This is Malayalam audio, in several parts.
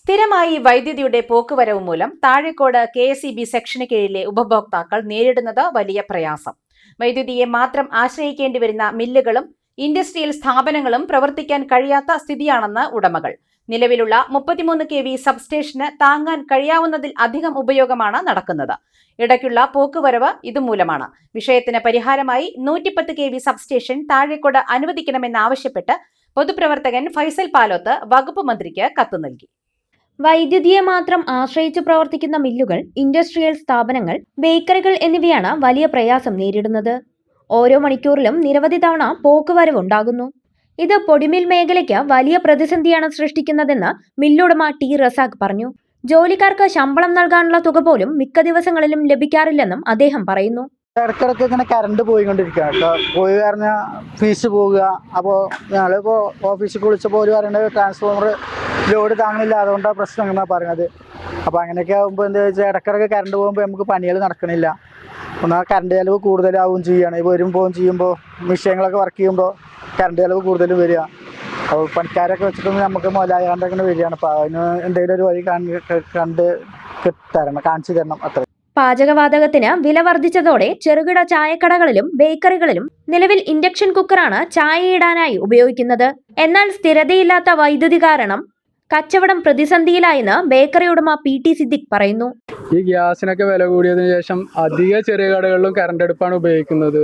സ്ഥിരമായി വൈദ്യുതിയുടെ പോക്കുവരവ് മൂലം താഴേക്കോട് കെ.എസ്.ഇ.ബി. സെക്ഷന് കീഴിലെ ഉപഭോക്താക്കൾ നേരിടുന്നത് വലിയ പ്രയാസം. വൈദ്യുതിയെ മാത്രം ആശ്രയിക്കേണ്ടി വരുന്ന മില്ലുകളും ഇൻഡസ്ട്രിയൽ സ്ഥാപനങ്ങളും പ്രവർത്തിക്കാൻ കഴിയാത്ത സ്ഥിതിയാണെന്ന് ഉടമകൾ. നിലവിലുള്ള 33 kV സബ്സ്റ്റേഷന് താങ്ങാൻ കഴിയാവുന്നതിൽ അധികം ഉപയോഗമാണ് നടക്കുന്നത്. ഇടയ്ക്കുള്ള പോക്കുവരവ് ഇതുമൂലമാണ്. വിഷയത്തിന് പരിഹാരമായി 110 kV സബ്സ്റ്റേഷൻ താഴേക്കോട് അനുവദിക്കണമെന്നാവശ്യപ്പെട്ട് പൊതുപ്രവർത്തകൻ ഫൈസൽ പാലോത്ത് വകുപ്പ് മന്ത്രിക്ക് കത്ത് നൽകി. വൈദ്യുതിയെ മാത്രം ആശ്രയിച്ച് പ്രവർത്തിക്കുന്ന മില്ലുകൾ, ഇൻഡസ്ട്രിയൽ സ്ഥാപനങ്ങൾ, ബേക്കറികൾ എന്നിവയാണ് വലിയ പ്രയാസം നേരിടുന്നത്. ഓരോ മണിക്കൂറിലും നിരവധി തവണ പോക്കുവരവുണ്ടാകുന്നു. ഇത് പൊടിമിൽ മേഖലയ്ക്ക് വലിയ പ്രതിസന്ധിയാണ് സൃഷ്ടിക്കുന്നതെന്ന് മില്ലുടമ ടി റസാഖ് പറഞ്ഞു. ജോലിക്കാർക്ക് ശമ്പളം നൽകാനുള്ള തുക പോലും മിക്ക ദിവസങ്ങളിലും ലഭിക്കാറില്ലെന്നും അദ്ദേഹം പറയുന്നു. ഇടയ്ക്കിടയ്ക്ക് ഇങ്ങനെ കറണ്ട് പോയിക്കൊണ്ടിരിക്കുക. പോയി പറഞ്ഞാൽ ഫീസ് പോവുക. അപ്പോൾ ഞങ്ങളിപ്പോൾ ഓഫീസിൽ വിളിച്ചപ്പോൾ ഒരു പറയുന്നത് ട്രാൻസ്ഫോമർ ലോഡ് താങ്ങുന്നില്ല, അതുകൊണ്ടാണ് പ്രശ്നം എന്നാണ് പറയുന്നത്. അപ്പോൾ അങ്ങനെയൊക്കെ ആകുമ്പോൾ എന്താ വെച്ചാൽ ഇടയ്ക്കിടയ്ക്ക് കറണ്ട് പോകുമ്പോൾ നമുക്ക് പണികൾ നടക്കണില്ല. ഒന്നാൽ കറണ്ട് ചെലവ് കൂടുതലാവും ചെയ്യുകയാണ്. വരും പോവും ചെയ്യുമ്പോൾ വിഷയങ്ങളൊക്കെ വർക്ക് ചെയ്യുമ്പോൾ കറണ്ട് ചെലവ് കൂടുതലും വരിക. അപ്പോൾ പണിക്കാരൊക്കെ വെച്ചിട്ടൊന്നും നമുക്ക് മുതലാകാണ്ട് അങ്ങനെ വരികയാണ്. അപ്പോൾ അതിന് എന്തെങ്കിലും ഒരു വഴി കാണിച്ചു തരണം അത്ര. പാചകവാതകത്തിന് വില വർദ്ധിച്ചതോടെ ചെറുകിട ചായക്കടകളിലും ബേക്കറികളിലും നിലവിൽ ഇൻഡക്ഷൻ കുക്കറാണ് ചായയിടാനായി ഉപയോഗിക്കുന്നത്. എന്നാൽ സ്ഥിരതയില്ലാത്ത വൈദ്യുതി കാരണം കച്ചവടം പ്രതിസന്ധിയിലായെന്ന് ബേക്കറി ഉടമ പി.ടി. സിദ്ദിഖ് പറയുന്നു. ഈ ഗ്യാസിനൊക്കെ വില കൂടിയതിനു ശേഷം അധിക ചെറിയ കടകളിലും കറണ്ട് അടുപ്പാണ് ഉപയോഗിക്കുന്നത്.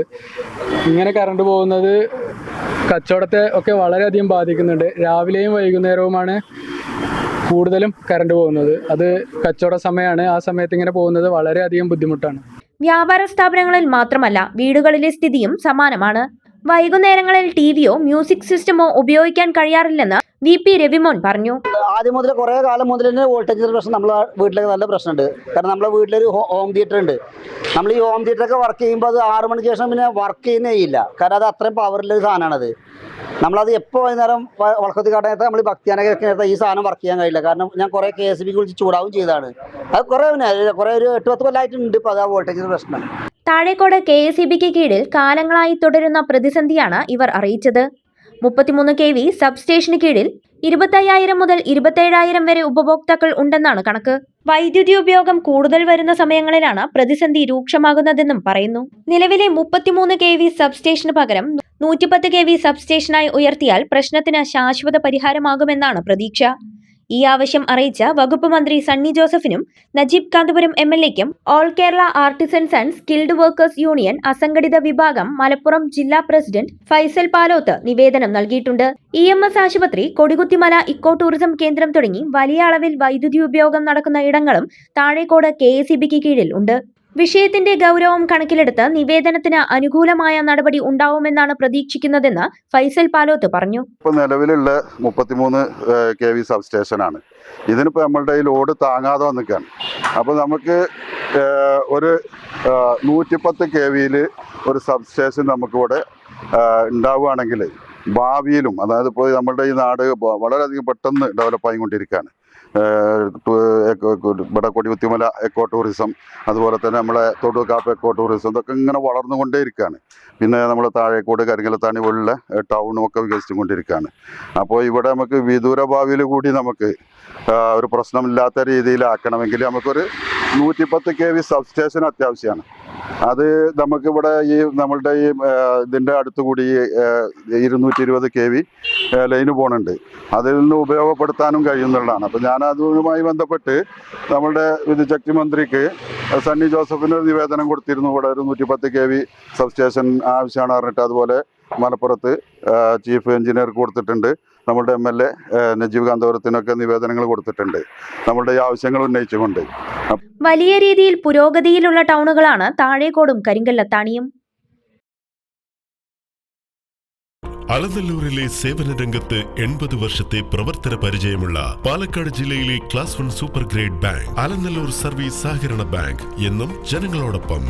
ഇങ്ങനെ കറണ്ട് പോകുന്നത് കച്ചവടത്തെ ഒക്കെ വളരെയധികം ബാധിക്കുന്നുണ്ട്. രാവിലെയും വൈകുന്നേരവുമാണ് കൂടുതലും കറണ്ട് പോകുന്നത്. അത് കച്ചവട സമയമാണ്. ആ സമയത്ത് ഇങ്ങനെ പോകുന്നത് വളരെയധികം ബുദ്ധിമുട്ടാണ്. വ്യാപാര സ്ഥാപനങ്ങളിൽ മാത്രമല്ല, വീടുകളിലെ സ്ഥിതിയും സമാനമാണ്. വൈകുന്നേരങ്ങളിൽ ടിവിയോ മ്യൂസിക് സിസ്റ്റമോ ഉപയോഗിക്കാൻ കഴിയാറില്ലെന്ന് വി.പി. രവിമോൻ പറഞ്ഞു. ആദ്യം മുതൽ കുറേ കാലം മുതൽ തന്നെ വോൾട്ടേജിന്റെ പ്രശ്നം നമ്മളെ വീട്ടിലൊക്കെ നല്ല പ്രശ്നമുണ്ട്. കാരണം നമ്മളെ വീട്ടിലൊരു ഹോം തിയേറ്റർ ഉണ്ട്. നമ്മൾ ഈ ഹോം തിയേറ്ററൊക്കെ വർക്ക് ചെയ്യുമ്പോൾ അത് 6 മണിക്ക് ശേഷം പിന്നെ വർക്ക് ചെയ്യുന്നേ ഇല്ല. കാരണം അത് അത്രയും പവറിലൊരു സാധനമാണത്. നമ്മളത് എപ്പോൾ വൈകുന്നേരം വളക്കത്തി കാട്ടനേരത്തെ നമ്മൾ ഭക്തിയാനൊക്കെ നേരത്തെ ഈ സാധനം വർക്ക് ചെയ്യാൻ കഴിയില്ല. കാരണം ഞാൻ കുറേ കെ.എസ്.ഇ.ബിക്ക് വിളിച്ച് ചൂടാവും ചെയ്തതാണ്. അത് കുറേ ഒരു 8-10 കൊല്ലമായിട്ടുണ്ട് ഇപ്പോൾ അത് ആ വോൾട്ടേജിന്റെ പ്രശ്നം. താഴേക്കോട് കെ.എസ്.ഇ.ബിക്ക് കീഴിൽ കാലങ്ങളായി തുടരുന്ന പ്രതിസന്ധിയാണ് ഇവർ അറിയിച്ചത്. 33 kV സബ്സ്റ്റേഷന് കീഴിൽ 25,000 മുതൽ 27,000 വരെ ഉപഭോക്താക്കൾ ഉണ്ടെന്നാണ് കണക്ക്. വൈദ്യുതി ഉപയോഗം കൂടുതൽ വരുന്ന സമയങ്ങളിലാണ് പ്രതിസന്ധി രൂക്ഷമാകുന്നതെന്നും പറയുന്നു. നിലവിലെ 33 kV സബ്സ്റ്റേഷന് പകരം 110 kV സബ്സ്റ്റേഷനായി ഉയർത്തിയാൽ പ്രശ്നത്തിന് ശാശ്വത പരിഹാരമാകുമെന്നാണ് പ്രതീക്ഷ. ഈ ആവശ്യം അറിയിച്ച വകുപ്പ് മന്ത്രി സണ്ണി ജോസഫിനും നജീബ് കാന്തപുരം എം.എൽ.എക്കും all Kerala artisans and skilled workers union അസംഘടിത വിഭാഗം മലപ്പുറം ജില്ലാ പ്രസിഡന്റ് ഫൈസൽ പാലോത്ത് നിവേദനം നൽകിയിട്ടുണ്ട്. EMS ആശുപത്രി, കൊടികുത്തിമല ഇക്കോ ടൂറിസം കേന്ദ്രം തുടങ്ങി വലിയ അളവിൽ വൈദ്യുതി ഉപയോഗം നടക്കുന്ന ഇടങ്ങളും താഴേക്കോട് കെ.എസ്.ഇ.ബിക്ക് കീഴിൽ ഉണ്ട്. വിഷയത്തിന്റെ ഗൗരവം കണക്കിലെടുത്ത് നിവേദനത്തിന് അനുകൂലമായ നടപടി ഉണ്ടാവുമെന്നാണ് പ്രതീക്ഷിക്കുന്നതെന്ന് ഫൈസൽ പാലോത്ത് പറഞ്ഞു. ഇപ്പോൾ നിലവിലുള്ള 33 kV സബ്സ്റ്റേഷനാണ്. ഇതിനിപ്പോൾ നമ്മളുടെ ഈ ലോഡ് താങ്ങാതെ വന്നിക്കാണ്. അപ്പോൾ നമുക്ക് ഒരു 110 kVയിൽ ഒരു സബ്സ്റ്റേഷൻ നമുക്കിവിടെ ഉണ്ടാവുകയാണെങ്കിൽ ഭാവിയിലും, അതായത് ഇപ്പോൾ നമ്മളുടെ ഈ നാട് വളരെയധികം പെട്ടെന്ന് ഡെവലപ്പായിക്കൊണ്ടിരിക്കുകയാണ്. ഇവിടെ കൊടികുത്തിമല എക്കോ ടൂറിസം, അതുപോലെ തന്നെ നമ്മളെ തൊടുകാപ്പ് എക്കോ ടൂറിസം, ഇതൊക്കെ ഇങ്ങനെ വളർന്നുകൊണ്ടേയിരിക്കുകയാണ്. പിന്നെ നമ്മൾ താഴേക്കോട് കരിങ്കലത്താണി പോലുള്ള ടൗണും ഒക്കെ വികസിച്ചുകൊണ്ടിരിക്കുകയാണ്. അപ്പോൾ ഇവിടെ നമുക്ക് വിദൂര ഭാവിയിൽ കൂടി നമുക്ക് ഒരു പ്രശ്നമില്ലാത്ത രീതിയിലാക്കണമെങ്കിൽ നമുക്കൊരു 110 kV സബ്സ്റ്റേഷൻ അത്യാവശ്യമാണ്. അത് നമുക്കിവിടെ ഈ നമ്മളുടെ ഈ ഇതിൻ്റെ അടുത്തുകൂടി 220 kV ലൈന് പോകുന്നുണ്ട്. അതിൽ നിന്ന് ഉപയോഗപ്പെടുത്താനും കഴിയുന്നതാണ്. അപ്പോൾ ഞാൻ അതുമായി ബന്ധപ്പെട്ട് നമ്മളുടെ വിദ്യുച്ഛക്തി മന്ത്രിക്ക് സണ്ണി ജോസഫിന് ഒരു നിവേദനം കൊടുത്തിരുന്നു. ഇവിടെ ഒരു 110 kV സബ്സ്റ്റേഷൻ ആവശ്യമാണ് പറഞ്ഞിട്ട്. അതുപോലെ മലപ്പുറത്ത് ചീഫ് എഞ്ചിനീയർക്ക് കൊടുത്തിട്ടുണ്ട്. നമ്മളുടെ MLA നജീബ് കാന്തപുരത്തിനൊക്കെ നിവേദനങ്ങൾ കൊടുത്തിട്ടുണ്ട് നമ്മളുടെ ഈ ആവശ്യങ്ങൾ ഉന്നയിച്ചുകൊണ്ട്. വലിയ രീതിയിൽ പുരോഗതിയിലുള്ള ടൗണുകളാണ് താഴേക്കോടും കരിങ്കല്ലത്താണിയും. അലനല്ലൂരിലെ സേവന രംഗത്ത് 80 വർഷത്തെ പ്രവർത്തന പരിചയമുള്ള പാലക്കാട് ജില്ലയിലെ class 1 super grade bank Alanallur service സഹകരണ ബാങ്ക് എന്നും ജനങ്ങളോടൊപ്പം.